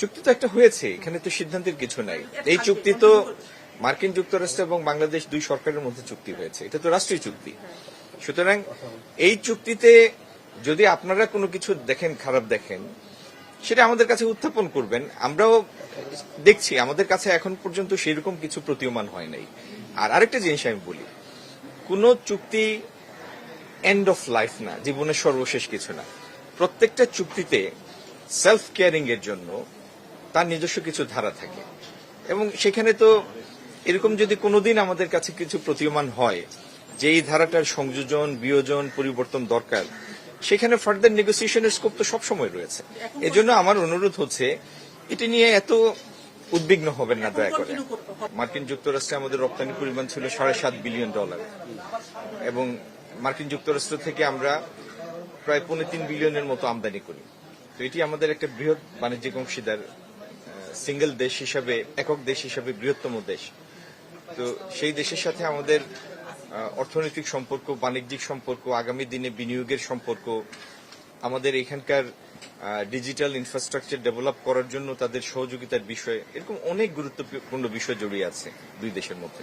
চুক্তি তো একটা হয়েছে, এখানে তো সিদ্ধান্তের কিছু নাই। এই চুক্তি তো মার্কিন যুক্তরাষ্ট্র এবং বাংলাদেশ দুই সরকারের মধ্যে চুক্তি হয়েছে, এটা তো রাষ্ট্রীয় চুক্তি। সুতরাং এই চুক্তিতে যদি আপনারা কোনো কিছু দেখেন, খারাপ দেখেন, সেটা আমাদের কাছে উত্থাপন করবেন। আমরাও দেখছি, আমাদের কাছে এখন পর্যন্ত সেরকম কিছু প্রতীয়মান হয় নাই। আর আরেকটা জিনিস আমি বলি, কোন চুক্তি এন্ড অফ লাইফ না, জীবনের সর্বশেষ কিছু না। প্রত্যেকটা চুক্তিতে সেলফ কেয়ারিং এর জন্য তার নিজস্ব কিছু ধারা থাকে, এবং সেখানে তো এরকম যদি কোনোদিন আমাদের কাছে কিছু প্রতীয়মান হয় যে এই ধারাটার সংযোজন, বিয়োজন, পরিবর্তন দরকার, সেখানে ফার্দার নেগোসিয়েশনের স্কোপ তো সবসময় রয়েছে। এজন্য আমার অনুরোধ হচ্ছে, এটা নিয়ে এত উদ্বিগ্ন হবেন না দয়া করে। মার্কিন যুক্তরাষ্ট্রে আমাদের রপ্তানি পরিমাণ ছিল $7.5 বিলিয়ন, এবং মার্কিন যুক্তরাষ্ট্র থেকে আমরা প্রায় 3.25 বিলিয়নের মতো আমদানি করি। তো এটি আমাদের একটা বৃহৎ বাণিজ্যিক অংশীদার, সিঙ্গেল দেশ হিসাবে, একক দেশ হিসাবে বৃহত্তম দেশ। তো সেই দেশের সাথে আমাদের অর্থনৈতিক সম্পর্ক, বাণিজ্যিক সম্পর্ক, আগামী দিনে বিনিয়োগের সম্পর্ক, আমাদের এখানকার ডিজিটাল ইনফ্রাস্ট্রাকচার ডেভেলপ করার জন্য তাদের সহযোগিতার বিষয়, এরকম অনেক গুরুত্বপূর্ণ বিষয় জড়িয়ে আছে দুই দেশের মধ্যে।